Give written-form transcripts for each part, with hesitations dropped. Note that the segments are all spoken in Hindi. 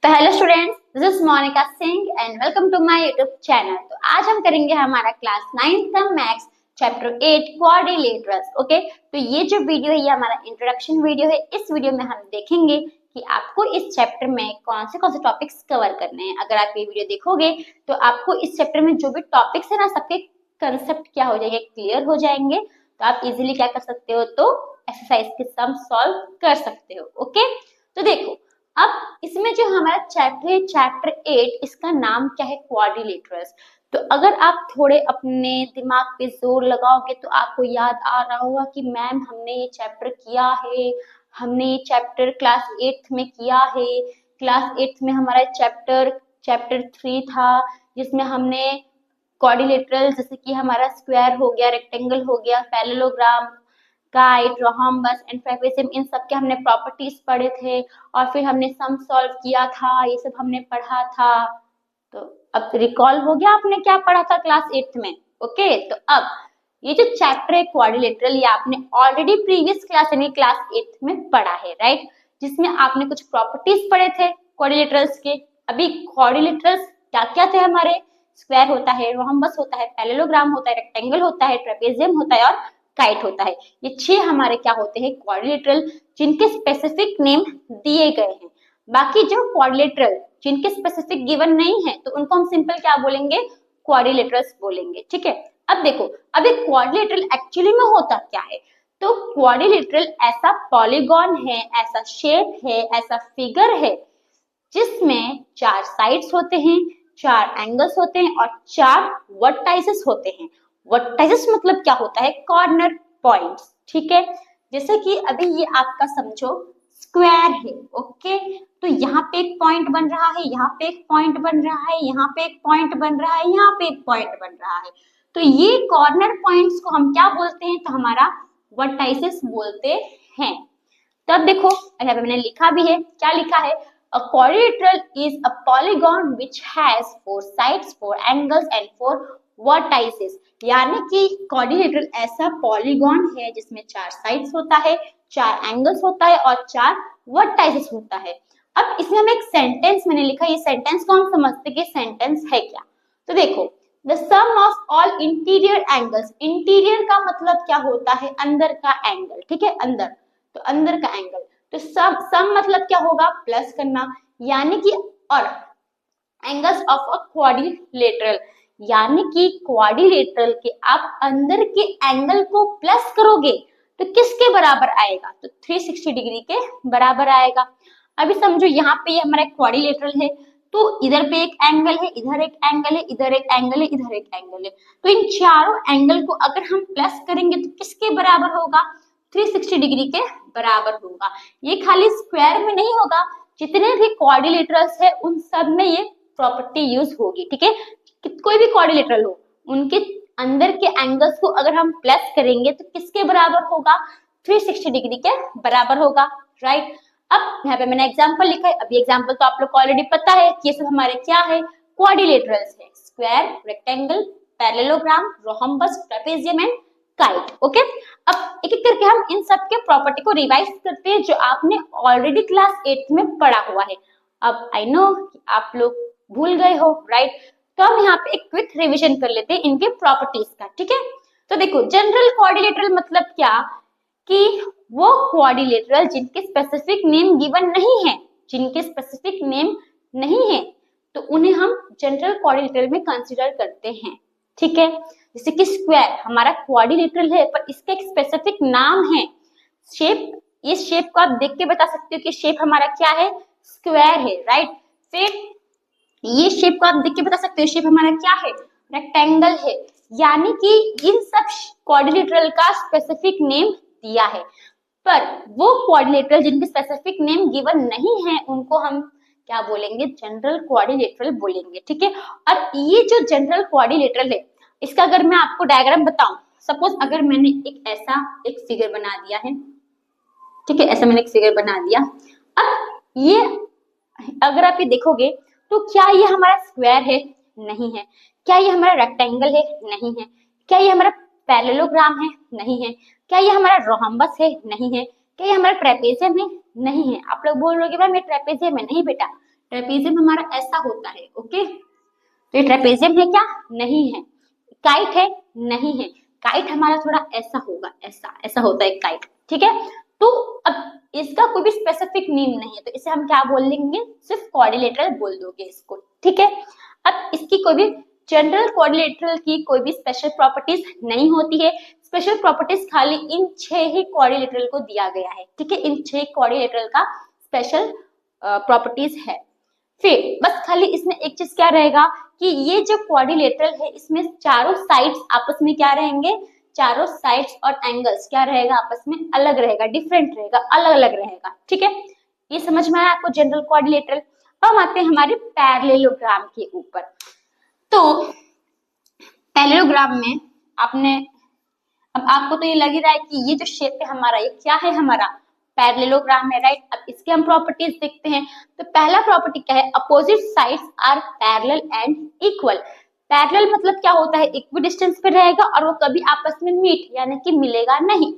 तो hello students, this is Monika Singh and welcome to my YouTube channel. तो आज हम करेंगे हमारा क्लास 9th का मैथ्स चैप्टर 8 क्वाड्रिलेटरल्स। ओके, तो ये जो वीडियो है ये हमारा इंट्रोडक्शन वीडियो है। इस वीडियो में हम देखेंगे कि आपको इस चैप्टर में कौन से टॉपिक्स कवर करने हैं। अगर आप ये वीडियो देखोगे तो आपको इस चैप्टर में जो भी टॉपिक्स है ना, सबके कंसेप्ट क्या हो जाएंगे, क्लियर हो जाएंगे। तो आप इजीली क्या कर सकते हो, तो एक्सरसाइज के सम सॉल्व कर सकते हो। ओके, तो देखो अब इसमें जो हमारा चैप्टर है चैप्टर 8, इसका नाम क्या है, क्वाड्रिलेटरल्स। तो अगर आप थोड़े अपने दिमाग पे जोर लगाओगे तो आपको याद आ रहा होगा कि मैम हमने ये चैप्टर किया है, हमने ये चैप्टर क्लास 8th में किया है। क्लास 8th में हमारा चैप्टर 3 था, जिसमें हमने क्वाड्रिलेटरल जैसे कि हमारा स्क्वायर हो गया, रेक्टेंगल हो गया, parallelogram, guide, rhombus and trapezium, इन सब के हमने प्रॉपर्टीज पढ़े थे और फिर हमने सम सॉल्व किया था। ये सब हमने पढ़ा था। तो अब रिकॉल हो गया आपने क्या पढ़ा था क्लास 8th में। ओके, तो अब ये जो चैप्टर है क्वाड्रिलेटरल, ये आपने ऑलरेडी प्रीवियस क्लास यानी क्लास 8th में पढ़ा है, राइट, जिसमें आपने कुछ प्रॉपर्टीज पढ़े थे क्वाड्रिलेटरल्स के। अभी क्वाड्रिलेटरल्स क्या क्या थे हमारे, स्क्वायर होता है, रोहम्बस होता है, पैरेललोग्राम होता है, रेक्टेंगल होता है, ट्रेपेजियम होता है और काइट होता है। ये 6 हमारे क्या होते हैं, क्वाड्रिलेटरल, जिनके स्पेसिफिक नेम दिए गए हैं। बाकी जो क्वाड्रिलेटरल जिनके स्पेसिफिक गिवन नहीं है तो उनको हम सिंपल क्या बोलेंगे, क्वाड्रिलेटरल्स बोलेंगे। ठीक है, अब देखो अब एक क्वाड्रिलेटरल एक्चुअली में होता क्या है। तो क्वाड्रिलेटरल ऐसा पॉलीगॉन है, ऐसा शेप है, ऐसा फिगर है जिसमें 4 साइड्स होते हैं, 4 एंगल्स होते हैं और 4 वर्टाइसेस होते हैं। वर्टाइसेस मतलब क्या होता है, कॉर्नर पॉइंट्स। ठीक है, जैसे कि अभी ये आपका समझो स्क्वायर है। ओके, तो यहाँ पे एक पॉइंट बन रहा है, यहाँ पे एक पॉइंट बन रहा है, यहाँ पे एक पॉइंट बन रहा है, यहाँ पे एक पॉइंट बन रहा है। तो ये कॉर्नर पॉइंट्स को हम क्या बोलते हैं, तो हमारा वर्टाइसेस बोलते हैं। तब देखो अगर मैंने लिखा भी है, क्या लिखा है, a quadrilateral is a polygon which has 4 sides, 4 angles and 4 vertices। यानी कि क्वाड्रिलेटरल ऐसा पॉलीगॉन है जिसमें 4 साइड्स होता है, 4 एंगल्स होता है और 4 वर्टाइसेस होता है। अब इसमें हम एक सेंटेंस मैंने लिखा, ये सेंटेंस को हम समझते कि सेंटेंस है क्या। तो देखो the sum of all interior angles, interior का मतलब क्या होता है, अंदर का एंगल। ठीक है, अंदर, तो अंदर का एंगल, तो सम मतलब क्या होगा, प्लस करना, यानी कि और एंगल्स ऑफ अ क्वाड्रिलेटरल, यानी कि क्वाड्रिलेटरल के आप अंदर के एंगल को प्लस करोगे तो किसके बराबर आएगा, तो 360 डिग्री के बराबर आएगा। अभी समझो यहाँ पे ये हमारा क्वाड्रिलेटरल है, तो इधर पे एक एंगल है, इधर एक एंगल है, इधर एक एंगल है, इधर एक एंगल है। तो इन चारों एंगल को अगर हम प्लस करेंगे तो किसके बराबर होगा, 360 डिग्री के बराबर होगा। ये खाली स्क्वायर में नहीं होगा, जितने भी क्वाड्रिलेटरल्स है उन सब में ये प्रॉपर्टी यूज होगी। ठीक है, कोई भी क्वाड्रिलेटरल हो उनके अंदर के एंगल्स को अगर हम प्लस करेंगे तो किसके बराबर होगा, 360 डिग्री के बराबर होगा, राइट। अब यहाँ पे मैंने एग्जांपल लिखा है। अभी एग्जांपल तो आप लोग को ऑलरेडी पता है कि ये सब हमारे क्या है, क्वाड्रिलेटरल्स है, square, rectangle, parallelogram, rhombus, trapezium and kite. Okay, अब एक एक करके हम इन सब के प्रॉपर्टी को रिवाइज करते हैं जो आपने ऑलरेडी क्लास 8th में पढ़ा हुआ है। अब आई नो कि आप लोग भूल गए हो, राइट, तो हम यहाँ पे एक क्विक रिवीजन कर लेते हैं इनके प्रॉपर्टीज का। ठीक है, तो देखो जनरल क्वाड्रिलेटरल मतलब क्या, कि वो क्वाड्रिलेटरल जिनके स्पेसिफिक नेम गिवन नहीं है, जिनके स्पेसिफिक नेम नहीं है तो उन्हें हम जनरल क्वाड्रिलेटरल में कंसीडर करते हैं। ठीक है, जैसे कि स्क्वायर हमारा क्वाड्रिलेटरल है पर इसका एक स्पेसिफिक नाम है, शेप, इस शेप को आप देख के बता सकते हो कि शेप हमारा क्या है, स्क्वायर है, राइट। फिर ये शेप को आप देख के बता सकते हो शेप हमारा क्या है, रेक्टेंगल है। यानी कि इन सब क्वाड्रिलेटरल का स्पेसिफिक नेम दिया है, पर वो क्वाड्रिलेटरल जिनके स्पेसिफिक नेम गिवन नहीं है उनको हम क्या बोलेंगे, जनरल क्वाड्रिलेटरल बोलेंगे। ठीक है, और ये जो जनरल क्वाड्रिलेटरल है इसका अगर मैं आपको डायग्राम बताऊं, सपोज अगर मैंने एक फिगर बना दिया है, ठीक है, ऐसा मैंने एक फिगर बना दिया। अब ये अगर आप ये देखोगे तो क्या ये हमारा स्क्वायर है, नहीं है। क्या ये हमारा रेक्टेंगल है, नहीं है। क्या ये हमारा पैरेललोग्राम है, नहीं है। क्या ये हमारा रोहम्बस है, नहीं है। क्या ये हमारा ट्रेपेजियम है, नहीं है। आप लोग बोल रहे हो कि भाई मैं ट्रेपेजियम है, नहीं बेटा, ट्रेपेजियम हमारा ऐसा होता है, ओके। तो ये ट्रेपेजियम है क्या? नहीं है। काइट है? नहीं है। काइट हमारा थोड़ा ऐसा होगा, ऐसा ऐसा होता है काइट, ठीक है। तो अब इसका कोई भी स्पेसिफिक नेम नहीं है, तो इसे हम क्या बोल देंगे? सिर्फ क्वाड्रिलेटरल बोल दोगे इसको, ठीक है। अब इसकी कोई भी जनरल क्वाड्रिलेटरल की कोई भी स्पेशल प्रॉपर्टीज नहीं होती है। स्पेशल प्रॉपर्टीज खाली इन 6 ही क्वाड्रिलेटरल को दिया गया है, ठीक है। इन 6 क्वाड्रिलेटरल का स्पेशल प्रॉपर्टीज है। फिर बस खाली इसमें एक चीज क्या रहेगा कि ये जो क्वाड्रिलेटरल है इसमें चारों साइड्स आपस में क्या रहेंगे? चारों साइड्स और एंगल्स क्या रहेगा? आपस में अलग रहेगा, डिफरेंट रहेगा, अलग अलग रहेगा, ठीक है। ये समझ में आया आपको जनरल क्वाड्रिलेटरल। अब हम आते हैं हमारे पैरेललोग्राम के ऊपर। तो पैरेललोग्राम में आपने, अब आपको तो ये लग ही रहा है कि ये जो शेप है हमारा, ये क्या है? हमारा पैरेललोग्राम है, राइट। अब इसके हम प्रॉपर्टीज देखते हैं। तो पहला प्रॉपर्टी क्या है? Opposite sides are parallel and equal. Parallel मतलब क्या होता है? इक्वल डिस्टेंस पे रहेगा और वो कभी आपस में मीट यानी कि मिलेगा नहीं।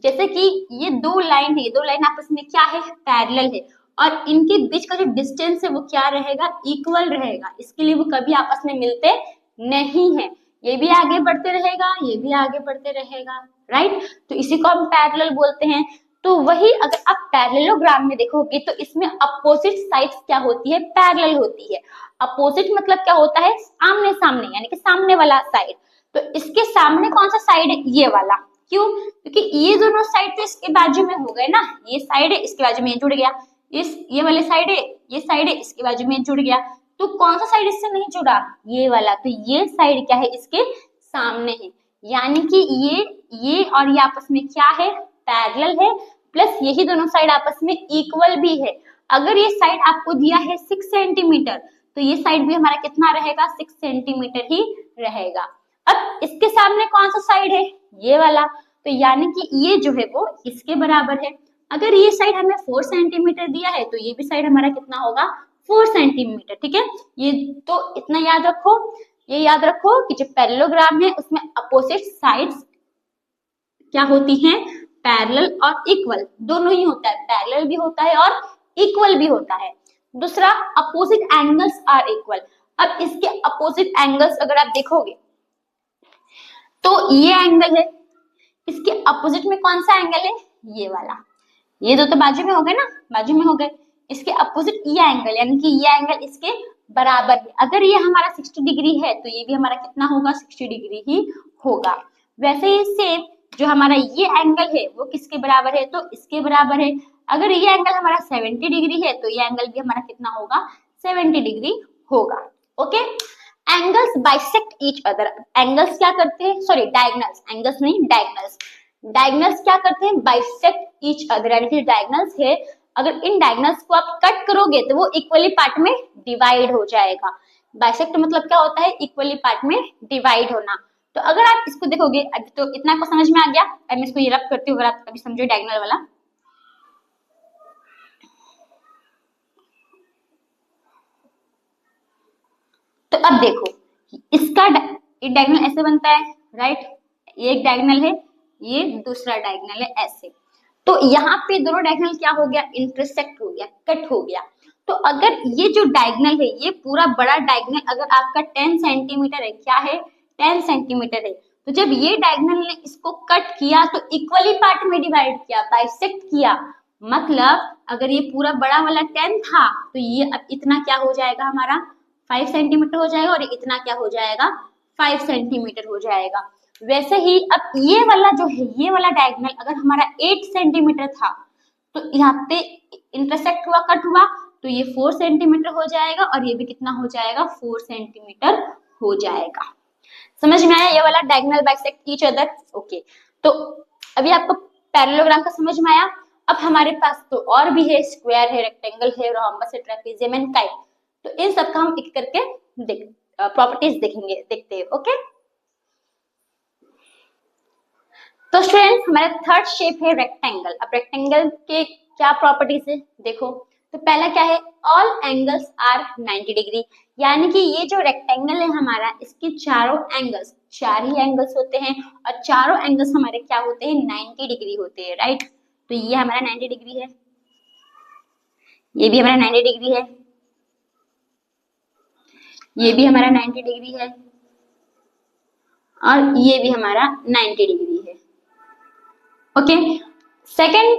जैसे कि ये दो लाइन है, दो लाइन आपस में क्या है? पैरेलल है, और इनके बीच का जो डिस्टेंस है वो क्या रहेगा? इक्वल रहेगा। इसके लिए वो कभी आपस में मिलते नहीं है। ये भी आगे बढ़ते रहेगा, ये भी आगे बढ़ते रहेगा, राइट। तो इसी को हम पैरेलल बोलते हैं। तो वही अगर आप पैरेललोग्राम में देखोगे तो इसमें अपोजिट साइड्स क्या होती है? पैरेलल होती है। अपोजिट मतलब क्या होता है? आमने सामने, यानी कि सामने वाला साइड। तो इसके सामने कौन सा साइड है? ये वाला। क्यों? क्योंकि ये दोनों साइड तो इसके बाजू में हो गए ना। ये साइड है, इसके बाजू में जुड़ गया। ये वाले साइड है, ये साइड है, इसके बाजू में जुड़ गया। तो कौन सा साइड इससे नहीं जुड़ा? ये वाला। तो ये साइड क्या है? इसके सामने है, यानी कि ये और ये आपस में क्या है? पैरेलल है, प्लस यही दोनों साइड आपस में इक्वल भी है। अगर ये साइड आपको दिया है 6 सेंटीमीटर, तो ये साइड भी हमारा कितना रहेगा? 6 सेंटीमीटर ही रहेगा। अब इसके सामने कौन सा साइड है? ये वाला। तो यानी कि ये जो है वो इसके बराबर है। अगर ये साइड हमें 4 सेंटीमीटर दिया है, तो ये भी साइड हमारा कितना होगा? 4 सेंटीमीटर, ठीक है। ये तो इतना याद रखो। ये याद रखो कि जो पैरेललोग्राम है उसमें अपोजिट साइड्स क्या होती हैं? पैरेलल और इक्वल, दोनों ही होता है। पैरेलल भी होता है और इक्वल भी होता है। दूसरा, अपोजिट एंगल्स आर इक्वल। अब इसके अपोजिट एंगल्स अगर आप देखोगे तो ये एंगल है, इसके अपोजिट में कौन सा एंगल है? ये वाला। ये दो तो बाजू में हो गए ना, बाजू में हो गए। इसके अपोजिट ये एंगल, यानी कि ये एंगल इसके बराबर है। अगर ये हमारा 60 डिग्री है तो ये भी हमारा कितना होगा? 60 डिग्री ही होगा। वैसे ही सेम जो हमारा ये एंगल है वो किसके बराबर है? तो इसके बराबर है। अगर ये एंगल हमारा 70 डिग्री है तो ये एंगल भी हमारा कितना होगा? 70 डिग्री होगा, okay. Angles bisect each other. Angles क्या करते हैं? सॉरी, डायगोनल्स, एंगल्स नहीं, डायगोनल्स। डायगोनल्स क्या करते हैं? बाइसेक्ट ईच अदर, यानी कि डायगोनल्स है, अगर इन डायगोनल्स को आप कट करोगे तो वो इक्वली पार्ट में डिवाइड हो जाएगा। बाइसेक्ट मतलब क्या होता है? इक्वली पार्ट में डिवाइड होना। तो अगर आप इसको देखोगे, अभी तो इतना को समझ में आ गया। अब मैं इसको ये रब करती हूँ, अगर आप कभी समझो डायगोनल वाला। तो अब देखो, इसका डायगोनल ऐसे बनता है, राइट। ये एक डायगोनल है, ये दूसरा डायगोनल है, ऐसे। तो यहाँ पे दोनों डायगोनल क्या हो गया? इंटरसेक्ट हो गया, कट हो गया। तो अगर ये जो डायगोनल है, ये पूरा बड़ा डायगोनल अगर आपका 10 सेंटीमीटर है, क्या है? 10 सेंटीमीटर है। तो जब ये डायगोनल ने इसको कट किया तो इक्वली पार्ट में डिवाइड किया, बाइसेक्ट किया। मतलब अगर ये पूरा बड़ा वाला 10 था तो ये अब इतना क्या हो जाएगा? हमारा 5 सेंटीमीटर हो जाएगा, और इतना क्या हो जाएगा? 5 सेंटीमीटर हो जाएगा। वैसे ही अब ये वाला जो है, ये वाला डायगोनल अगर हमारा 8 सेंटीमीटर था तो यहाँ पे इंटरसेक्ट हुआ, कट हुआ, तो ये 4 सेंटीमीटर हो जाएगा, और ये भी कितना हो जाएगा? 4 सेंटीमीटर हो जाएगा। समझ में आया? ये वाला diagonal bisect each other, okay. तो अभी आपको पैरेललोग्राम का समझ में आया। अब हमारे पास तो और भी है, स्क्वायर है, रेक्टेंगल है, रोम्बस है, ट्रेपेजियम एंड काइट। तो इन सब का हम एक करके प्रॉपर्टीज देखेंगे, देखते हैं, ओके। तो स्टूडेंट्स, हमारा थर्ड शेप है रेक्टेंगल। अब रेक्टेंगल के क्या प्रॉपर्टीज है देखो। तो पहला क्या है? ऑल एंगल्स आर 90 डिग्री, यानी कि ये जो रेक्टेंगल है हमारा, इसके चारों एंगल्स, 4 ही एंगल्स होते हैं, और चारों एंगल्स हमारे क्या होते हैं? 90 डिग्री होते हैं, राइट। तो ये हमारा 90 डिग्री है, ये भी हमारा 90 डिग्री है, ये भी हमारा 90 डिग्री है और ये भी हमारा 90 डिग्री है। ओके, सेकेंड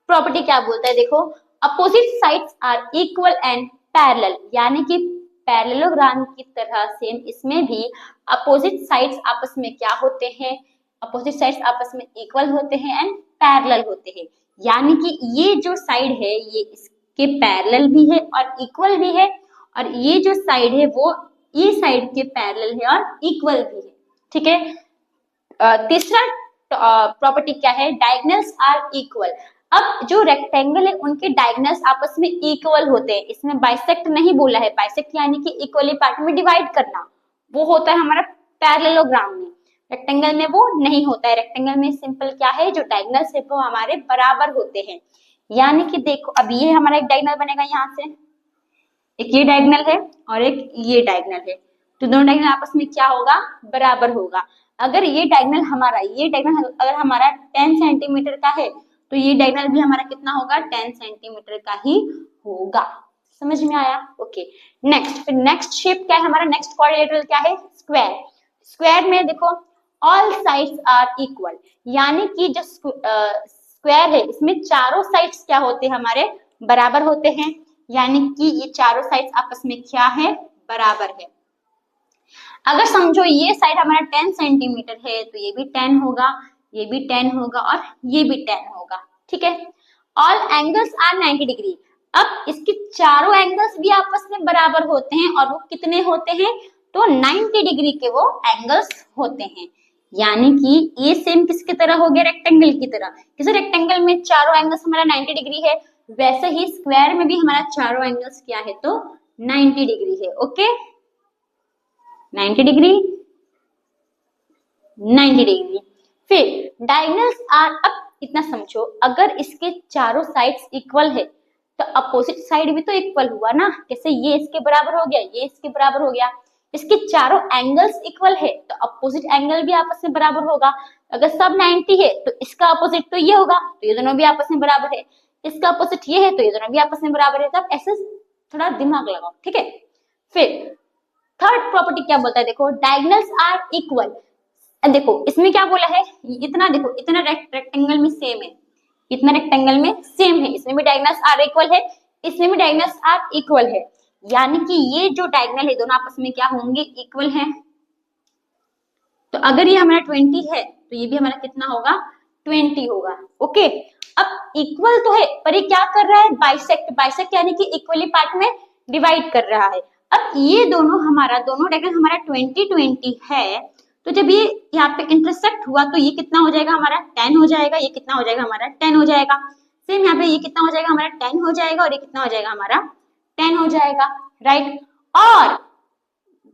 प्रॉपर्टी क्या बोलता है, देखो opposite sides are equal and parallel, यानी कि पैरेललोग्राम की तरह सेम इसमें भी अपोजिट साइड्स आपस में क्या होते हैं, अपोजिट साइड्स आपस में इक्वल होते हैं एंड पैरेलल होते हैं, यानी कि ये जो साइड है ये इसके पैरेलल भी है और इक्वल भी है, और ये जो साइड है वो ये साइड के पैरेलल है और इक्वल भी है। ठीक है, तीसरा प्रॉपर्टी क्या है, डायगोनल्स आर इक्वल। अब जो रेक्टेंगल है उनके डायगोनल्स आपस में इक्वल होते हैं, इसमें बाइसेक्ट नहीं बोला है, बाइसेक्ट यानी कि इक्वली पार्ट में डिवाइड करना, वो होता है हमारा पैरेललोग्राम में, रेक्टेंगल में वो नहीं होता है। रेक्टेंगल में सिंपल क्या है, जो डायगोनल्स है वो हमारे बराबर होते हैं, यानी कि देखो अब ये हमारा एक डायगोनल बनेगा, यहाँ से एक ये डायगोनल है और एक ये डायगोनल है, तो दोनों डायगोनल आपस में क्या होगा, बराबर होगा। अगर ये डायगोनल हमारा, ये डायगोनल अगर हमारा 10 सेंटीमीटर का है तो ये डायगोनल भी हमारा कितना होगा, 10 सेंटीमीटर का ही होगा। समझ में आया? ओके, नेक्स्ट, फिर नेक्स्ट शेप क्या है हमारा, नेक्स्ट क्वाड्रिलेटरल क्या है, स्क्वायर। स्क्वायर में देखो ऑल साइड्स आर इक्वल, यानी कि जो स्क्वायर है इसमें चारों साइड्स क्या होते हैं, हमारे बराबर होते हैं, यानी कि ये चारों साइड्स आपस में क्या है, बराबर है। अगर समझो ये साइड हमारा 10 सेंटीमीटर है तो ये भी 10 होगा, ये भी 10 होगा और ये भी 10 होगा। ठीक है, ऑल एंगल्स आर 90 डिग्री। अब इसके चारों एंगल्स भी आपस में बराबर होते हैं और वो कितने होते हैं, तो 90 डिग्री के वो एंगल्स होते हैं, यानी कि ये सेम किसकी तरह हो गया, रेक्टेंगल की तरह। किसी रेक्टेंगल में चारों एंगल्स हमारा 90 डिग्री है, वैसे ही स्क्वायर में भी हमारा चारों एंगल्स क्या है, तो 90 डिग्री है। Okay, 90 degree, 90 degree. फिर डायगोनल्स आर, अब इतना समझो, अगर इसके चारों साइड्स इक्वल है तो अपोजिट साइड भी तो इक्वल हुआ ना, जैसे ये इसके बराबर हो गया, ये इसके बराबर हो गया, इसके चारों एंगल्स इक्वल है तो अपोजिट एंगल भी आपस में बराबर होगा। अगर सब 90 है तो इसका अपोजिट तो ये होगा, तो ये दोनों भी आपस में बराबर है, इसका अपोजिट ये है तो ये दोनों भी आपस में बराबर है। तब ऐसे थोड़ा दिमाग लगाओ। ठीक है, फिर थर्ड प्रॉपर्टी क्या बोलता है, देखो डायगोनल्स आर इक्वल। देखो इसमें क्या बोला है, इतना देखो, इतना रेक्टेंगल में सेम है, इतना रेक्टेंगल में सेम है, इसमें भी डायगोनल्स आर इक्वल है, इसमें भी डायगोनल्स आर इक्वल है, यानी कि ये जो डायगोनल है दोनों आपस में क्या होंगे, इक्वल है। तो अगर ये हमारा 20 है तो ये भी हमारा कितना होगा, 20 होगा। ओके, अब इक्वल तो है पर ये क्या कर रहा है, बाइसेक्ट। बाइसेक्ट यानी कि इक्वली पार्ट में डिवाइड कर रहा है। अब ये दोनों हमारा, दोनों डायगोनल हमारा 20-20 है, तो जब ये यहाँ पे इंटरसेक्ट हुआ तो ये कितना हो जाएगा, हमारा 10 हो जाएगा, ये कितना हो जाएगा, हमारा 10 हो जाएगा। सेम यहाँ पे ये कितना हो जाएगा, हमारा 10 हो जाएगा और ये कितना हो जाएगा, हमारा 10 हो जाएगा, राइट। और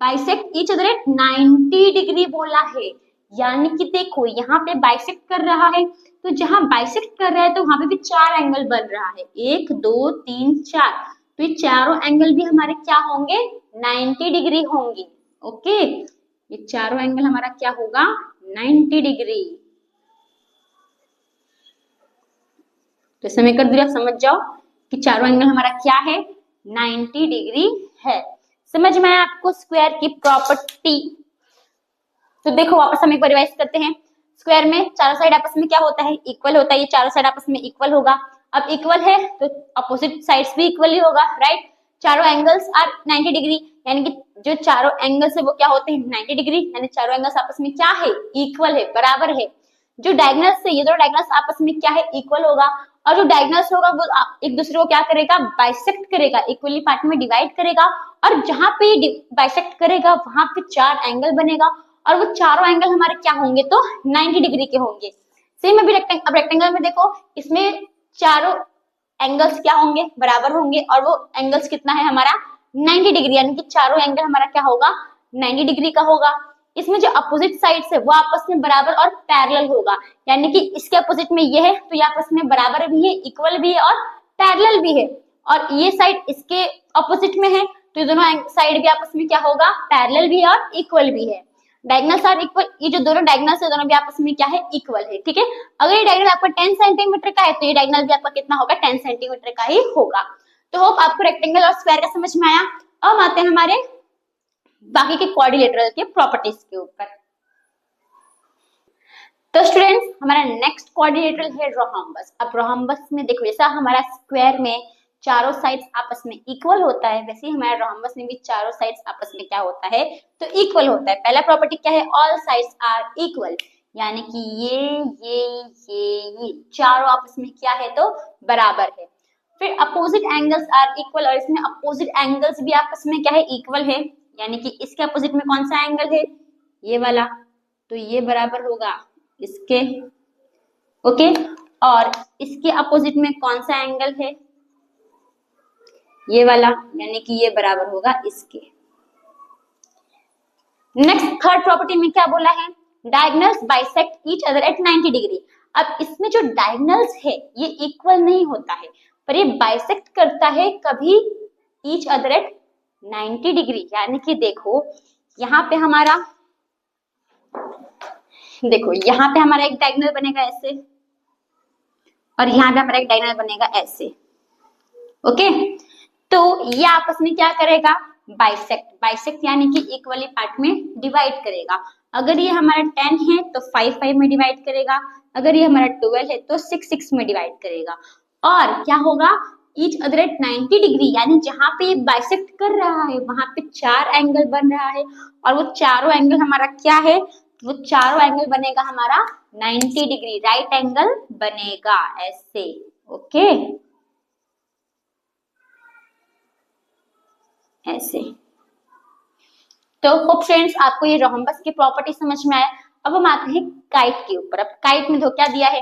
bisect each other at 90 degree बोला है, यानी कि देखो यहाँ पे बाइसेक्ट कर रहा है, तो जहां बाइसेक्ट कर रहा है तो वहां पे भी 4 एंगल बन रहा है, 1 2 3 4, तो ये चारों एंगल भी हमारे क्या होंगे, 90 डिग्री होंगे। ओके, ये चारों एंगल हमारा क्या होगा, 90 डिग्री। तो इसे मैं कर दिया, समझ जाओ कि चारों एंगल हमारा क्या है, 90 डिग्री है। समझ में आया आपको स्क्वायर की प्रॉपर्टी? तो देखो वापस हम एक बार रिवाइज करते हैं। स्क्वायर में चारों साइड आपस में क्या होता है, इक्वल होता है, ये चारों साइड आपस में इक्वल होगा। अब इक्वल है तो अपोजिट साइड्स भी इक्वल ही होगा, राइट। चारों एंगल्स आर 90 डिग्री, यानी कि जो चारों एंगल्स है वो क्या होते हैं, 90 डिग्री, यानी चारों एंगल्स आपस में क्या है, इक्वल है, बराबर है। जो डायगोनल्स है, ये दो डायगोनल्स आपस में क्या है, इक्वल होगा, और जो डायगोनल्स होगा वो एक दूसरे को क्या करेगा, बाइसेक्ट करेगा, इक्वली पार्ट में डिवाइड करेगा, और जहां पे बाइसेक्ट करेगा वहां पे 4 एंगल बनेगा, और वो चारों एंगल हमारे क्या होंगे, तो 90 डिग्री के होंगे। सेम अभी अब रेक्टेंगल में देखो, इसमें चारों एंगल्स क्या होंगे, बराबर होंगे, और वो एंगल्स कितना है हमारा, 90 डिग्री, यानी कि चारों एंगल हमारा क्या होगा, 90 डिग्री का होगा। इसमें जो अपोजिट साइड्स है वो आपस में बराबर और पैरेलल होगा, यानी कि इसके अपोजिट में ये है तो ये आपस में बराबर भी है, इक्वल भी है और पैरेलल भी है, और ये साइड इसके अपोजिट में है तो ये दोनों साइड भी आपस में क्या होगा, पैरेलल भी है और इक्वल भी है। डायगोनल्स आर इक्वल, ये जो दोनों डायगोनल्स है दोनों भी आपस में क्या है, इक्वल है। ठीक है, अगर ये डायगोनल आपका 10 सेंटीमीटर का है तो ये डायगोनल भी आपका कितना होगा, 10 सेंटीमीटर का ही होगा। तो होप आपको रेक्टेंगल और स्क्वायर का समझ में आया। अब आते हैं हमारे बाकी के क्वाड्रिलेटरल के प्रॉपर्टीज के ऊपर। तो स्टूडेंट्स हमारा नेक्स्ट क्वाड्रिलेटरल है रोहम्बस। अब रोहम्बस में देखो जैसा हमारा स्क्वायर में चारों साइड्स आपस में इक्वल होता है, वैसे ही हमारा रोहम्बस में भी चारों साइड्स आपस में क्या होता है, तो इक्वल होता है। पहला प्रॉपर्टी क्या है, ऑल साइड्स आर इक्वल, यानी कि ये चारों आपस में क्या है, तो बराबर है। फिर अपोजिट एंगल्स आर इक्वल, और इसमें अपोजिट एंगल्स भी आपस में क्या है, इक्वल है, यानी कि इसके अपोजिट में कौन सा एंगल है, ये वाला, तो ये बराबर होगा इसके, ओके। और इसके अपोजिट में कौन सा एंगल है, ये वाला, यानी कि ये बराबर होगा इसके। नेक्स्ट थर्ड प्रॉपर्टी में क्या बोला है, diagonals bisect each other at 90 degree. अब इसमें जो डायगोनल्स है ये इक्वल नहीं होता है, पर ये बाइसेक्ट करता है कभी ईच अदर एट 90 डिग्री, यानी कि देखो यहाँ पे हमारा, देखो यहाँ पे हमारा एक डायगोनल बनेगा ऐसे, और यहाँ पे हमारा एक डायगोनल बनेगा ऐसे, ओके। तो ये आपस में क्या करेगा, बाइसेक्ट यानी कि इक्वली पार्ट में डिवाइड करेगा। अगर ये हमारा 10 है तो 5 में डिवाइड करेगा, अगर ये हमारा 12 है तो 6 में डिवाइड करेगा। और क्या होगा, ईच अदर एट 90 डिग्री, यानी जहां पे ये बाइसेक्ट कर रहा है वहां पे 4 एंगल बन रहा है, और वो चारों एंगल हमारा क्या है, वो चारों एंगल बनेगा हमारा 90 डिग्री, राइट एंगल बनेगा ऐसे, ओके, ऐसे। तो होप फ्रेंड्स आपको ये रोहम्बस की प्रॉपर्टी समझ में आया। अब हम आते हैं काइट के ऊपर। अब काइट में क्या दिया है,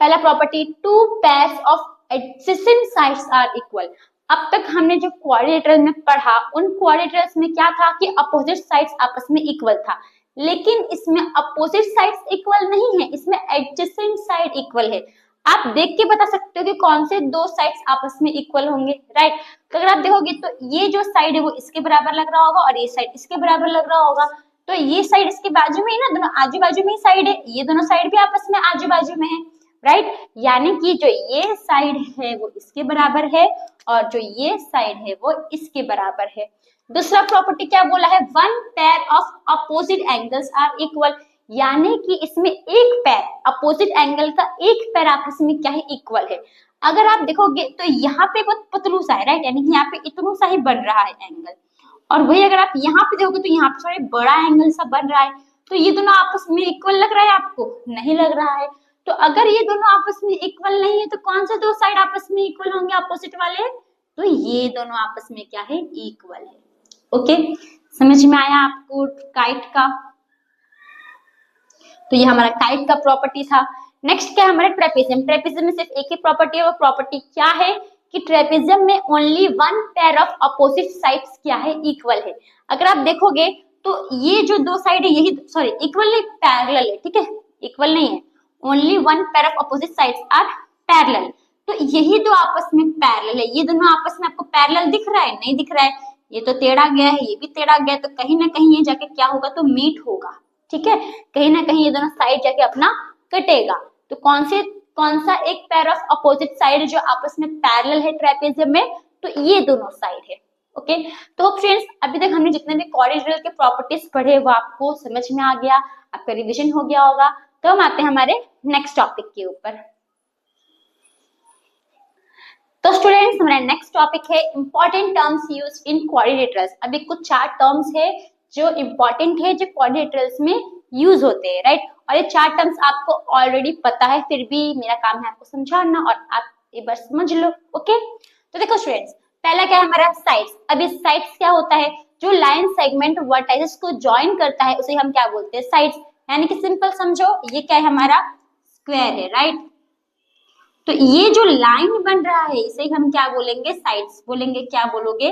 पहला property, two pairs of adjacent sides are equal. अब तक हमने जो क्वाड्रिलेटरल में पढ़ा उन क्वाड्रिलेटरल्स में क्या था कि अपोजिट साइड्स आपस में इक्वल था, लेकिन इसमें अपोजिट साइड्स इक्वल नहीं है, इसमें एडजेसेंट साइड इक्वल है। आप देख के बता सकते हो कि कौन से दो साइड्स आपस में इक्वल होंगे, राइट। तो अगर आप देखोगे तो ये जो साइड है वो इसके बराबर लग रहा होगा और ये साइड इसके बराबर लग रहा होगा, तो ये साइड इसके बाजू में ही ना, दोनों आजू बाजू में ही साइड है, ये दोनों साइड भी आपस में आजू बाजू में है, राइट। यानी कि जो ये साइड है वो इसके बराबर है और जो ये साइड है वो इसके बराबर है। दूसरा प्रॉपर्टी क्या बोला है, one pair of opposite angles are equal, यानी कि इसमें एक पैर अपोजिट एंगल का एक पैर आपस में क्या है, इक्वल है। अगर आप देखोगे तो यहाँ पे बहुत पतलू सा है, राइट, यानी कि यहाँ पे इतना सा ही बन रहा है एंगल, और वही अगर आप यहाँ पे देखोगे तो यहाँ पे थोड़ा बड़ा एंगल सा बन रहा है, तो ये दोनों आपस में इक्वल लग रहा है, आपको नहीं लग रहा है। तो अगर ये दोनों आपस में इक्वल नहीं है तो कौन से दो साइड आपस में इक्वल होंगे अपोजिट वाले, तो ये दोनों आपस में क्या है, इक्वल है, ओके। समझ में आया आपको काइट का, तो ये हमारा काइट का प्रॉपर्टी था। नेक्स्ट क्या है हमारा ट्रेपेजियम। ट्रेपेजियम में सिर्फ एक ही प्रॉपर्टी है, वो प्रॉपर्टी क्या है कि ट्रेपेजियम में only one pair of opposite sides क्या है, इक्वल है। अगर आप देखोगे तो ये जो दो साइड है यही, सॉरी इक्वल नहीं, पैरेलल है, ठीक है, इक्वल नहीं है, only one pair of opposite sides are parallel, तो यही दो आपस में पैरेलल है। ये दोनों आपस में आपको पैरेलल दिख रहा है, नहीं दिख रहा है, ये तो टेढ़ा गया है, ये भी टेढ़ा गया है, तो कहीं ना कहीं ये जाके क्या होगा, तो मीट होगा, ठीक है, कहीं ना कहीं ये दोनों साइड जाके अपना कटेगा। तो कौन सा एक पेयर ऑफ अपोजिट साइड जो आपस में पैरेलल है ट्रेपेजियम में, तो ये दोनों साइड है, ओके। तो फ्रेंड्स अभी तक हमने जितने भी क्वाड्रिलेटरल के प्रॉपर्टीज पढ़े वो आपको समझ में आ गया, आपका रिवीजन हो गया होगा। तो हम आते हैं हमारे नेक्स्ट टॉपिक के ऊपर। तो स्टूडेंट्स हमारा नेक्स्ट टॉपिक है important terms used in quadrilaterals. अभी कुछ 4 टर्म्स है जो इंपॉर्टेंट है, जो क्वाड्रिलेटरल्स में यूज होते हैं, राइट। और ये 4 टर्म्स आपको ऑलरेडी पता है, फिर भी मेरा काम है आपको समझाना और आप एक बार समझ लो, ओके। तो देखो स्टूडेंट्स, पहला क्या है हमारा साइड्स। अब इस साइड्स क्या होता है, जो लाइन सेगमेंट वर्टाइसेस को ज्वाइन करता है उसे हम क्या बोलते हैं, साइड्स। यानी कि सिंपल समझो, ये क्या है हमारा स्क्वायर है, राइट। तो ये जो लाइन बन रहा है इसे हम क्या बोलेंगे, साइड्स बोलेंगे। क्या बोलोगे,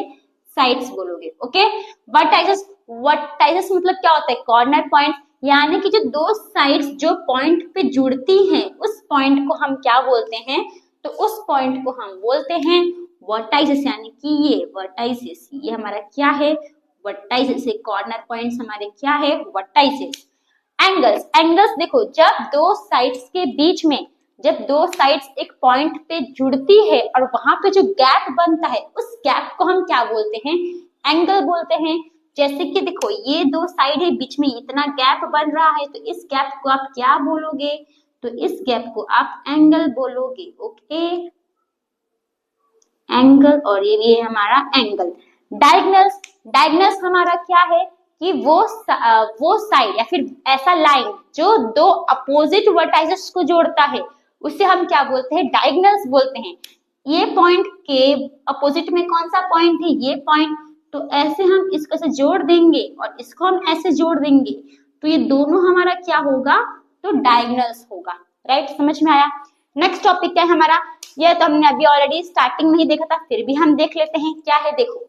साइड्स बोलोगे, ओके। वर्टाइसेस मतलब क्या होता है, कॉर्नर पॉइंट, यानी कि जो दो साइड्स जो पॉइंट पे जुड़ती हैं उस पॉइंट को हम क्या बोलते हैं, तो उस पॉइंट को हम बोलते हैं वर्टाइसेस। यानी कि ये वर्टाइसेस, ये हमारा क्या है, वर्टाइसेस। कॉर्नर पॉइंट्स हमारे क्या है, वर्टाइसेस। एंगल्स देखो, जब दो साइड्स के बीच में, जब दो साइड्स एक पॉइंट पे जुड़ती है और वहां पे जो गैप बनता है उस गैप को हम क्या बोलते हैं, एंगल बोलते हैं। जैसे कि देखो ये दो साइड है, बीच में इतना गैप बन रहा है, तो इस गैप को आप क्या बोलोगे? तो इस गैप को आप एंगल बोलोगे। ओके, एंगल, और ये भी है हमारा एंगल। डायगनल्स, डायगनल्स हमारा क्या है कि वो साइड या फिर ऐसा लाइन जो दो अपोजिट वर्टाइसेस को जोड़ता है, उसे हम क्या बोलते हैं? डायगनल्स बोलते हैं। ये पॉइंट के अपोजिट में कौन सा पॉइंट है? ये पॉइंट। तो ऐसे हम इसको से जोड़ देंगे और इसको हम ऐसे जोड़ देंगे, तो ये दोनों हमारा क्या होगा? तो डायगनल्स होगा। राइट, समझ में आया? नेक्स्ट टॉपिक क्या है हमारा? ये तो हमने अभी ऑलरेडी स्टार्टिंग में ही देखा था, फिर भी हम देख लेते हैं क्या है। देखो,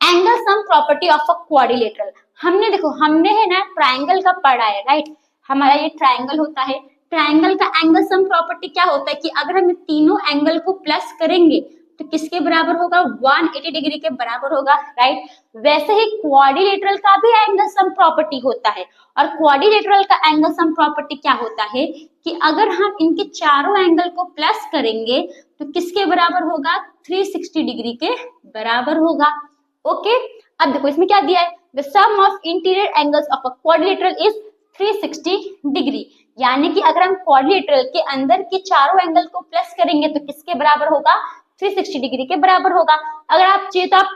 angle sum property of a quadrilateral. हमने है ना ट्राइंगल का पढ़ा है, राइट? हमारा ये ट्राइंगल होता है, ट्राइंगल का एंगल सम प्रॉपर्टी क्या होता है कि अगर हम तीनों एंगल को प्लस करेंगे तो किसके बराबर होगा? 180 डिग्री के बराबर होगा, राइट? वैसे ही क्वाड्रिलेटरल का भी एंगल सम प्रॉपर्टी होता है, और क्वाड्रिलेटरल का एंगल सम प्रॉपर्टी क्या होता है कि अगर हम इनके चारों एंगल को प्लस करेंगे तो किसके बराबर होगा? 360 डिग्री के बराबर होगा। ओके, अब देखो इसमें क्या दिया है? The sum of interior angles of a quadrilateral is 360 degree, यानी कि अगर हम क्वाड्रिलेटरल के अंदर के चारों एंगल को प्लस करेंगे तो किसके बराबर होगा? 360 डिग्री के बराबर होगा। अगर आप चाहिए तो आप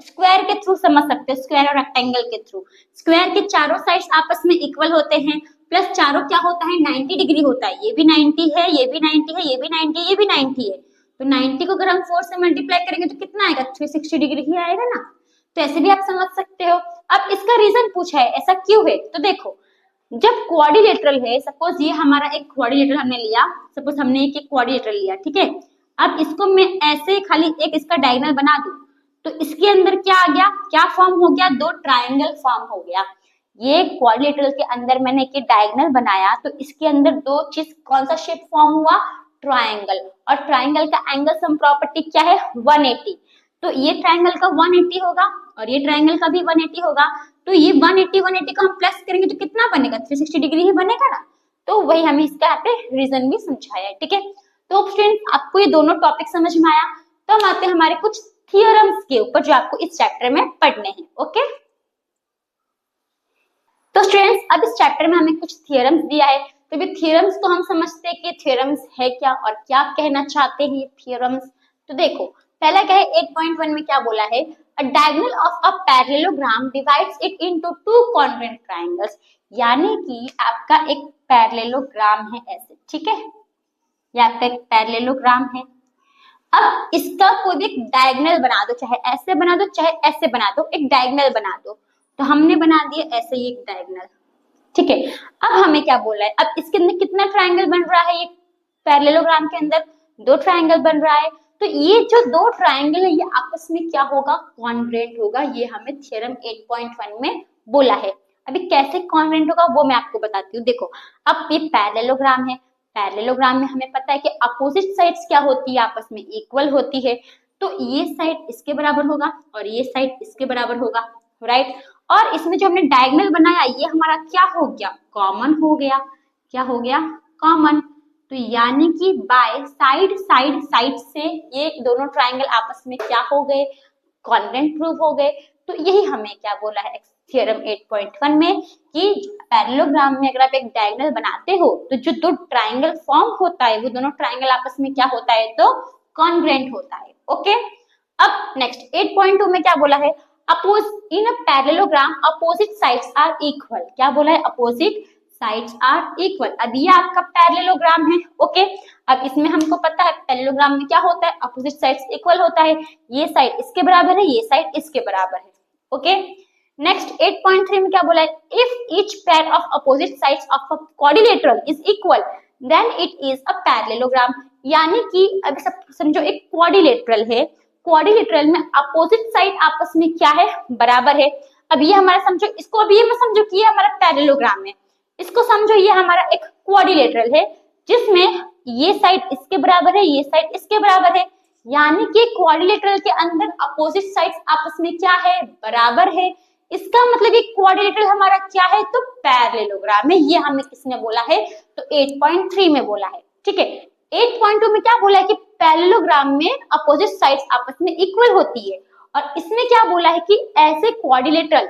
स्क्वायर के थ्रू समझ सकते हो, स्क्वायर और रेक्टेंगल के थ्रू। स्क्वायर के चारों साइड्स आपस में इक्वल होते हैं, प्लस चारों क्या होता है? 90 डिग्री होता है। ये भी 90 है, ये भी 90 है, ये भी 90 है, ये भी 90 है। तो 90 को अगर हम 4 से मल्टीप्लाई करेंगे तो कितना आएगा? 360 डिग्री ही आएगा ना। तो ऐसे भी आप समझ सकते हो। अब इसका रीजन पूछा है, ऐसा क्यों है? तो देखो, जब क्वाड्रिलेटरल है, सपोज ये हमारा एक क्वाड्रिलेटरल हमने लिया, सपोज हमने एक क्वाड्रिलेटरल लिया, ठीक है? अब इसको मैं ऐसे खाली एक इसका डायगोनल बना दूं तो इसके अंदर क्या आ गया? क्या फॉर्म हो गया? दो ट्रायंगल फॉर्म हो गया। ये क्वाड्रिलेटरल के अंदर मैंने एक डायगोनल बनाया तो इसके अंदर दो चीज, कौन सा शेप फॉर्म हुआ? ट्रायंगल। और ट्रायंगल का एंगल सम प्रॉपर्टी क्या है? 180। तो ये ट्रायंगल का 180 होगा और ये ट्रायंगल का भी 180 होगा। तो ये 180 को हम प्लस करेंगे तो कितना बनेगा? 360 डिग्री ही बनेगा ना। तो वही हमें इसका यहाँ पे रीजन भी समझाया है, ठीक है? तो स्टूडेंट, आपको ये दोनों टॉपिक समझ में आया? तो हम आते हैं हमारे कुछ थियोरम्स के ऊपर जो आपको इस चैप्टर में पढ़ने हैं। ओके, तो स्टूडेंट्स, अब इस चैप्टर में हमें कुछ थियोरम्स दिया है, तो भी थियोरम्स को हम समझते हैं कि थियोरम्स है क्या और क्या कहना चाहते हैं थियोरम्स। तो देखो, पहला क्या है? 8.1 में क्या बोला है? अ diagonal of a parallelogram divides it into two congruent triangles, यानी कि आपका एक पैरेललोग्राम है ऐसे, ठीक है? ये आपका एक पैरेललोग्राम है। अब इसका कोई भी एक डायगोनल बना दो, चाहे ऐसे बना दो चाहे ऐसे बना दो, एक डायगोनल बना दो। तो हमने बना दिया ऐसे ही एक डायगोनल, ठीक है? अब हमें क्या बोला है? अब इसके अंदर कितना ट्रायंगल बन रहा है? ये पैरेललोग्राम के अंदर दो ट्रायंगल बन रहा है। तो ये जो दो ट्रायंगल है ये आपस में क्या होगा? कॉन्ग्रुएंट होगा। ये हमें थ्योरम 8.1 में बोला है। अभी कैसे कॉन्ग्रुएंट होगा वो मैं आपको बताती हूँ। देखो, अब ये पैरेललोग्राम है, पैरेललोग्राम में हमें पता है कि अपोजिट साइड्स क्या होती है? आपस में इक्वल होती है। तो ये साइड इसके बराबर होगा और ये साइड इसके बराबर होगा, राइट? और इसमें जो हमने डायगोनल बनाया ये हमारा क्या हो गया? कॉमन हो गया। क्या हो गया? कॉमन। तो यानी कि बाय साइड से ये दोनों ट्रायंगल आपस में क्या हो गए? कॉन्ग्रुएंट प्रूव हो गए। तो यही हमें क्या बोला है थ्योरम 8.1 में कि पैरेललोग्राम में अगर आप एक डायगोनल बनाते हो तो जो दो ट्रायंगल फॉर्म होता है वो दोनों ट्रायंगल आपस में क्या होता है? तो कॉन्ग्रुएंट होता है। ओके, अब नेक्स्ट 8.2 में क्या बोला है? Suppose in a parallelogram opposite sides are equal. क्या बोला है? Opposite sides are equal. अब ये आपका पैरेललोग्राम है, ओके? अब इसमें हमको पता है पैरेललोग्राम में क्या होता है? अपोजिट साइड्स इक्वल होता है। ये साइड इसके बराबर है, ये साइड इसके बराबर है, ओके? नेक्स्ट 8.3 में क्या बोला है? If each pair of opposite sides of a quadrilateral is equal then it is a parallelogram. यानी कि अब सब समझो एक क्वाड्रिलेटरल है, क्वाड्रिलेटरल में अपोजिट साइड आपस में क्या है? बराबर है। अब ये हमारा समझो, इसको अभी ये मैं समझो कि ये हमारा पैरेललोग्राम है, इसको समझो ये हमारा एक क्वाड्रिलेटरल है जिसमें ये साइड इसके बराबर है, ये साइड इसके बराबर है। यानी कि क्वाड्रिलेटरल के अंदर अपोजिट साइड्स आपस में क्या है? बराबर है। इसका मतलब ये क्वाड्रिलेटरल हमारा क्या है? तो पैरेललोग्राम है। ये हमें किसने बोला है? तो 8.3 में बोला है, ठीक है? 8.2 में क्या बोला है कि पैरेललोग्राम में अपोजिट साइड्स आपस में इक्वल होती है और इसमें क्या बोला है कि ऐसे क्वाड्रिलेटरल,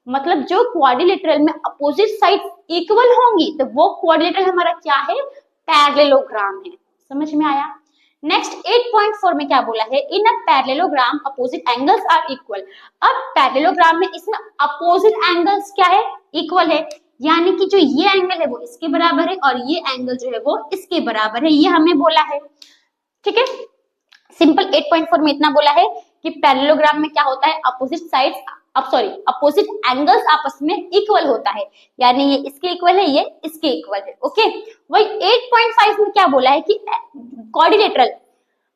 मतलब जो क्वाड्रिलेटरल में अपोजिट साइड्स इक्वल होंगी तो वो क्वाड्रिलेटरल हमारा क्या है, पैरेललोग्राम है। समझ में आया। नेक्स्ट 8.4 में क्या बोला है, in a parallelogram opposite angles are equal. अब पैरेललोग्राम में इसमें अपोजिट एंगल्स क्या है, इक्वल है, यानी कि जो ये एंगल है वो इसके बराबर है और ये एंगल जो है वो इसके बराबर है, ये हमें बोला है। ठीक है, सिंपल 8.4 में इतना बोला है कि पैरेललोग्राम में क्या होता है, अपोजिट साइड्स अपोजिट एंगल्स आपस में इक्वल होता है, यानी ये इसके इक्वल है, ये इसके इक्वल है। ओके, वही 8.5 में क्या बोला है कि क्वाड्रिलेटरल,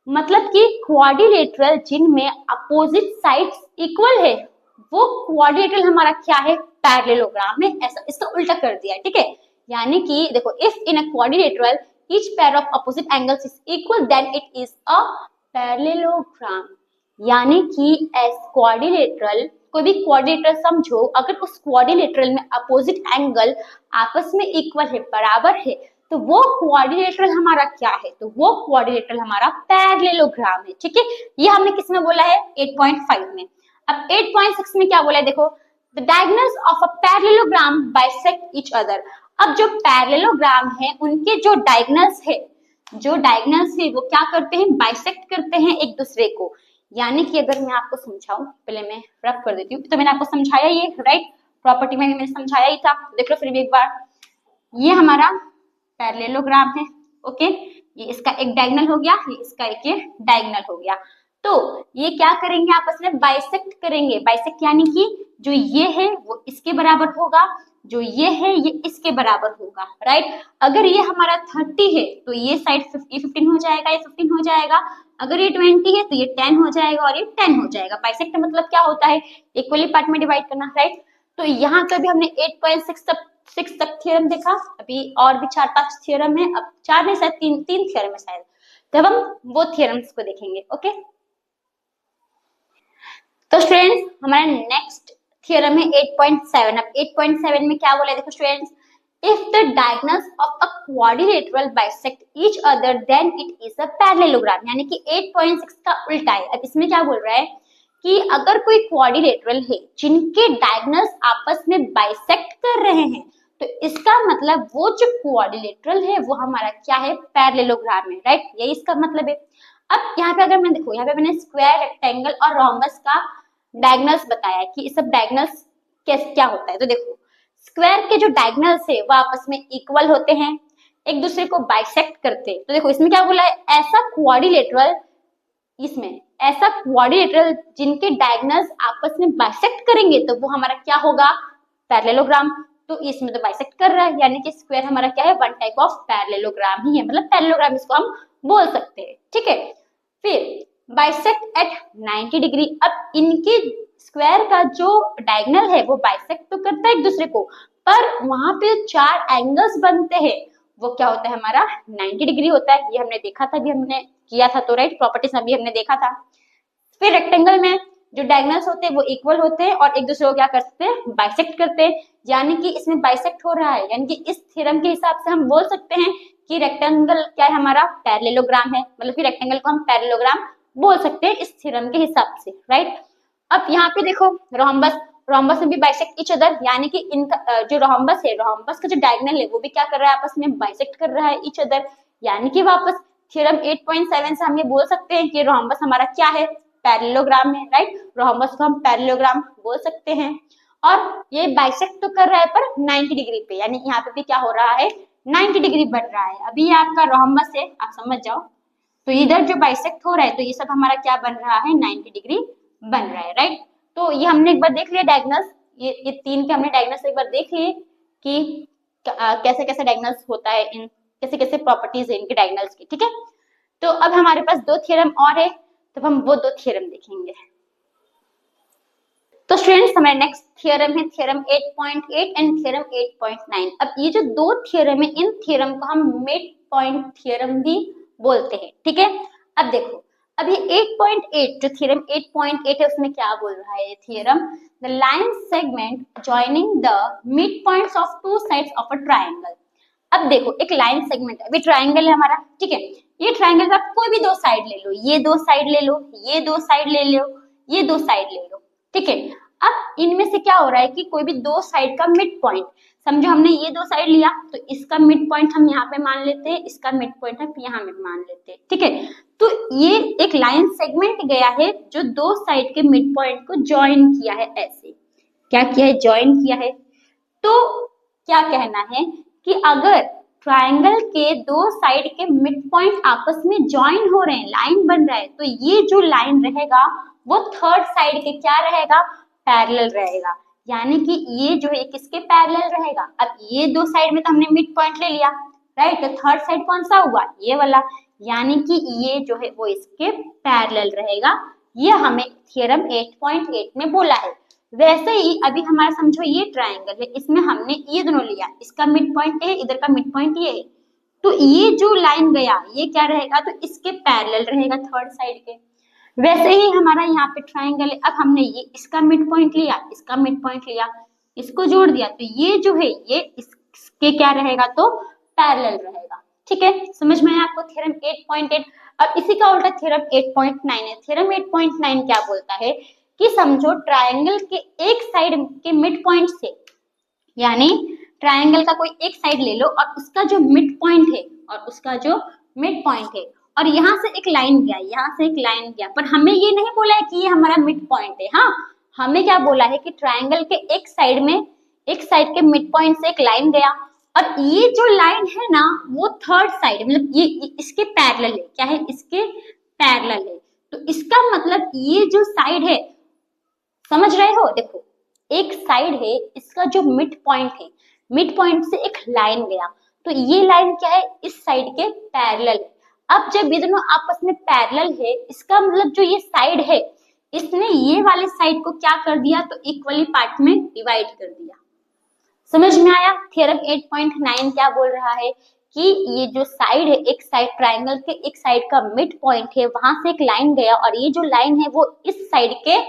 मतलब कि क्वाड्रिलेटरल जिनमें अपोजिट साइड्स इक्वल है वो क्वाड्रिलेटरल हमारा क्या है, पैरेललोग्राम में। ऐसा इसका उल्टा कर दिया। ठीक है, यानी कि देखो, if in a quadrilateral each pair of opposite angles is equal then it is a parallelogram. यानी कि एस क्वाड्रिलेटरल, कोई भी क्वाड्रिलेटरल समझो, अगर उस क्वाड्रिलेटरल में अपोजिट एंगल आपस में इक्वल है, बराबर है, तो वो क्वाड्रिलेटरल हमारा क्या है, तो वो क्वाड्रिलेटरल हमारा पैरेललोग्राम है। ठीक है, ये हमने किस में बोला है, 8.5 में। अब 8.6 में क्या बोला है, देखो, the diagonals of a parallelogram bisect each other. अब जो पैरेललोग्राम है उनके जो डायगोनल्स है वो क्या करते हैं, बाइसेक्ट करते हैं एक दूसरे को। यानी कि अगर मैं आपको समझाऊं, पहले मैं रफ कर देती हूँ, तो मैंने आपको समझाया ये, राइट, प्रॉपर्टी में भी मैंने समझाया ही था, देख लो फिर भी एक बार। ये हमारा पैरेललोग्राम है। ओके, ये इसका एक डायगोनल हो गया, ये इसका एक ये डायगोनल हो गया। तो ये क्या करेंगे, आपस में बाइसेक्ट करेंगे। बाइसेक्ट यानी कि जो ये है वो इसके बराबर होगा, जो ये है ये इसके बराबर होगा, राइट। अगर ये हमारा 30 है तो ये साइड 15 हो जाएगा, ये 15 हो जाएगा। अगर ये 20 है तो ये 10 हो जाएगा और ये 10 हो जाएगा। बाइसेक्ट मतलब क्या होता है, इक्वली पार्ट में डिवाइड करना, राइट। तो यहाँ पे भी हमने 8.6 तक थ्योरम देखा, अभी और भी 4-5 थ्योरम है, अब 4 नहीं शायद 3 थ्योरम है शायद, तब हम वो थ्योरम्स को देखेंगे। ओके, तो स्टूडेंट्स हमारा नेक्स्ट थ्योरम है 8.7। अब 8.7 में क्या बोला है, देखो students, if the diagonals of a quadrilateral bisect each other than it is a parallelogram. यानी कि 8.6 का उल्टा है। अब इसमें क्या बोल रहा है कि अगर कोई क्वाड्रिलेटरल है जिनके डायगोनल्स आपस में बाइसेक्ट कर रहे हैं, तो इसका मतलब वो जो क्वाड्रिलेटरल है वो हमारा क्या है, पैरेललोग्राम है, राइट। यही इसका मतलब है। अब यहाँ पे अगर मैं देखो, यहाँ पे मैंने स्क्वायर, रेक्टेंगल और रोम्बस का डायगोनल्स बताया है कि इस सब डायगोनल्स कैसे क्या होता है। तो देखो, स्क्वायर के जो डायगोनल्स है वो आपस में इक्वल होते हैं, एक दूसरे को बाइसेक्ट करते हैं। तो देखो इसमें क्या बोला है, ऐसा क्वाड्रिलेटरल जिनके डायगोनल्स आपस में बाइसेक्ट करेंगे तो वो हमारा क्या होगा, पैरेललोग्राम। तो इसमें तो बाइसेक्ट कर रहा है, यानी कि स्क्वायर हमारा क्या है, वन टाइप ऑफ पैरेललोग्राम ही है, मतलब पैरेललोग्राम इसको हम बोल सकते हैं। ठीक है, फिर बाइसेक्ट एट 90 डिग्री। अब इनके स्क्वायर का जो डायगोनल है वो बाइसेक्ट तो करता है एक दूसरे को, पर वहां पे 4 एंगल्स बनते हैं, वो क्या होता है, हमारा 90 डिग्री होता है। ये हमने देखा था, भी हमने किया था, तो राइट, प्रॉपर्टीज अभी हमने देखा था। फिर रेक्टेंगल में जो डायगोनल्स होते हैं वो इक्वल होते हैं और एक दूसरे को क्या करते हैं, बाइसेक्ट करते हैं, यानी कि इसमें बाइसेक्ट हो रहा है। यानी कि इस थ्योरम के हिसाब से हम बोल सकते हैं कि रेक्टेंगल क्या है, हमारा पैरेललोग्राम है, मतलब कि रेक्टेंगल को हम पैरेललोग्राम बोल सकते हैं इस थ्योरम के हिसाब से, राइट। अब यहाँ पे देखो, रोम्बस में भी बाइसेक्ट ईच अदर, यानी कि इनका जो रोम्बस है, रोम्बस का जो डायगोनल है वो भी क्या कर रहा है, आपस में बाइसेक्ट कर रहा है ईच अदर। यानी कि वापस थ्योरम 8.7 से हम ये बोल सकते हैं कि रोम्बस हमारा क्या है, पैरेललोग्राम है, राइट। रोम्बस को हम पैरेललोग्राम बोल सकते हैं और ये बाइसेक्ट तो कर रहा है पर 90 डिग्री पे, यानी यहाँ पे भी क्या हो रहा है, 90 डिग्री बढ़ रहा है। अभी ये आपका रोम्बस है, आप समझ जाओ, तो इधर जो बाइसेक्ट हो रहा है तो ये सब हमारा क्या बन रहा है, 90 डिग्री बन रहा है, राइट। तो ये हमने एक बार देख लिया डायगोनल्स, ये 3 के हमने डायगोनल्स एक बार देख लिए कि कैसे कैसे डायगोनल्स होता है, इन कैसे कैसे प्रॉपर्टीज है इनके डायगोनल्स की। ठीक है, तो अब हमारे पास 2 थ्योरम और है, तो हम वो 2 थ्योरम देखेंगे। तो स्टूडेंट्स हमारा नेक्स्ट थ्योरम है थ्योरम 8.8 एंड थ्योरम 8.9। अब ये जो 2 थ्योरम है, इन थ्योरम को हम मिड पॉइंट थ्योरम भी बोलते हैं। ठीक है, अब देखो, अब ये 8.8 जो थ्योरम 8.8 है उसमें क्या बोल रहा है ये theorem, the line segment joining the mid points of 2 sides of a triangle. अब देखो, एक लाइन सेगमेंट, अभी ट्रायंगल है हमारा, ठीक है, ये ट्रायंगल का कोई भी 2 साइड ले लो, ये 2 साइड ले लो, ये 2 साइड ले लो, ये दो साइड ले लो, ठीक है। अब इनमें से क्या हो रहा है कि कोई भी दो साइड का मिड पॉइंट, समझो हमने ये दो साइड लिया तो इसका मिड पॉइंट हम यहाँ पे मान लेते हैं, इसका मिड पॉइंट हम यहाँ पे मान लेते हैं, ठीक है। तो ये एक लाइन सेगमेंट गया है जो दो साइड के मिड पॉइंट को ज्वाइन किया है, ऐसे क्या किया है, ज्वाइन किया है। तो क्या कहना है कि अगर ट्रायंगल के दो साइड के मिड पॉइंट आपस में ज्वाइन हो रहे हैं, लाइन बन रहा है, तो ये जो लाइन रहेगा वो थर्ड साइड के क्या रहेगा, पैरेलल रहेगा। यानी कि ये जो है किसके पैरेलल रहेगा। अब ये दो साइड में तो हमने मिड पॉइंट ले लिया, राइट, तो थर्ड साइड कौन सा हुआ, ये वाला, यानी कि ये जो है वो इसके पैरेलल रहेगा। ये हमें थ्योरम 8.8 में बोला है। वैसे ही अभी हमारा समझो ये ट्रायंगल है, इसमें हमने ये दोनों लिया, इसका मिड पॉइंट है, इधर का मिड पॉइंट ये है, तो ये जो लाइन गया ये क्या रहेगा, तो इसके पैरेलल रहेगा थर्ड साइड के। वैसे ही हमारा यहाँ पे ट्रायंगल है, अब हमने ये इसका मिड पॉइंट लिया, इसका मिड पॉइंट लिया, इसको जोड़ दिया, तो ये जो है ये इसके क्या रहेगा, तो पैरेलल रहेगा, ठीक है। समझ में आया आपको थ्योरम 8.8। अब इसी का उल्टा थ्योरम 8.9 है। थ्योरम 8.9 क्या बोलता है कि समझो ट्रायंगल के एक साइड के मिड पॉइंट से, यानी ट्रायंगल का कोई एक साइड ले लो और उसका जो मिड पॉइंट है, और उसका जो मिड पॉइंट है, और यहाँ से एक लाइन गया, यहाँ से एक लाइन गया, पर हमें ये नहीं बोला है कि ये हमारा मिड पॉइंट है। हाँ, हमें क्या बोला है कि ट्रायंगल के एक साइड में, एक साइड के मिड पॉइंट से एक लाइन गया, और ये जो लाइन है ना वो थर्ड साइड, मतलब ये इसके पैरेलल है, क्या है, इसके पैरेलल है। तो इसका मतलब ये जो साइड है, समझ रहे हो, देखो एक साइड है, इसका जो मिड पॉइंट है, मिड पॉइंट से एक लाइन गया, तो ये लाइन क्या है, इस साइड के पैरेलल है। अब जब ये दोनों आपस में पैरेलल है, इसका मतलब जो ये साइड है, इसने ये वाले साइड को क्या कर दिया, तो इक्वली पार्ट में डिवाइड कर दिया। समझ में आया। थ्योरम 8.9 क्या बोल रहा है कि ये जो साइड है, एक साइड ट्रायंगल के एक साइड का मिड पॉइंट है, वहां से एक लाइन गया, और ये जो लाइन है वो इस साइड के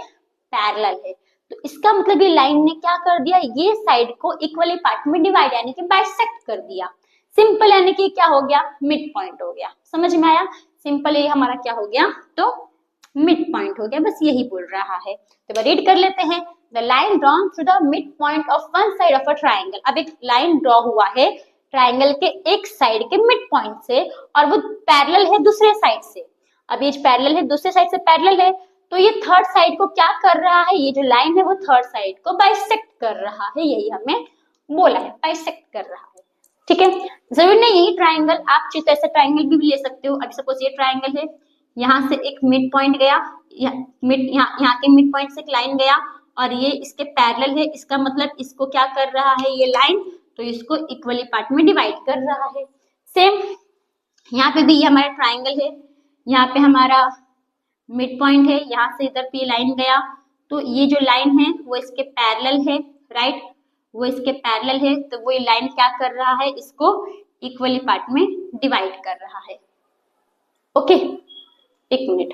पैरेलल है। तो इसका मतलब ये लाइन ने क्या कर दिया, ये साइड को इक्वली पार्ट में डिवाइड, यानी कि बाइसेक्ट कर दिया। सिंपल, यानी कि क्या हो गया, मिड पॉइंट हो गया। समझ में आया। सिंपल ये हमारा क्या हो गया, तो मिड पॉइंट हो गया, बस यही बोल रहा है। तो रीड कर लेते हैं। The line drawn through the mid point of one side of a triangle. अब एक लाइन ड्रॉ हुआ है ट्राइंगल के एक साइड के मिड पॉइंट से, और वो पैरेलल है दूसरे साइड से। अब ये पैरेलल है, दूसरे साइड से पैरेलल है, तो ये थर्ड साइड को क्या कर रहा है, ये जो लाइन है वो थर्ड साइड को बाइसेक्ट कर रहा है, यही हमें बोला है, बाइसेक्ट कर रहा है। ठीक है, जरूर नहीं यही ट्राइंगल, आप चाहे तो ऐसा ट्राइंगल भी ले सकते हो। अब सपोज ये ट्राइंगल है, यहाँ से एक मिड पॉइंट गया, यहाँ के मिड पॉइंट से एक लाइन गया, और ये इसके पैरेलल है, इसका मतलब इसको क्या कर रहा है ये लाइन, तो इसको इक्वली पार्ट में डिवाइड कर रहा है। सेम यहाँ पे भी ये हमारा ट्राइंगल है, यहाँ पे हमारा मिड पॉइंट है, यहाँ से इधर पे लाइन गया, तो ये जो लाइन है वो इसके पैरेलल है, राइट, वो इसके पैरेलल है, तो वो लाइन क्या कर रहा है, इसको इक्वली पार्ट में डिवाइड कर रहा है। ओके, एक मिनट,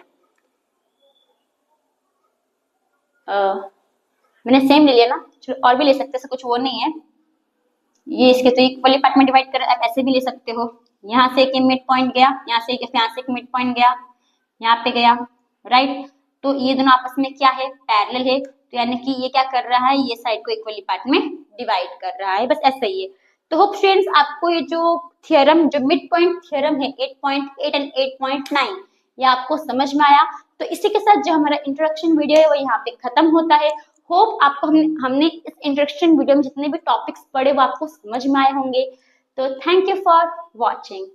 मैंने सेम ले लिया ना, चलो और भी ले सकते हैं, कुछ वो नहीं है। ये इसके तो इक्वली पार्ट में डिवाइड कर, आप ऐसे भी ले सकते हो। यहाँ से एक मिड पॉइंट गया, यहाँ से एक मिड पॉइंट गया, यहाँ पे गया, राइट, तो ये दोनों आपस में क्या है, पैरेलल है, तो यानी कि ये क्या कर रहा है, ये साइड को इक्वली पार्ट में डिवाइड कर रहा है, बस ऐसा ही है। तो होप स्टूडेंट्स आपको ये जो थ्योरम, जो मिड पॉइंट थ्योरम है 8.8 एंड 8.9, ये आपको समझ में आया। तो इसी के साथ जो हमारा इंट्रोडक्शन वीडियो है वो यहाँ पे खत्म होता है। होप आपको हमने इस इंट्रोडक्शन वीडियो में जितने भी टॉपिक्स पढ़े वो आपको समझ में आए होंगे। तो थैंक यू फॉर वॉचिंग।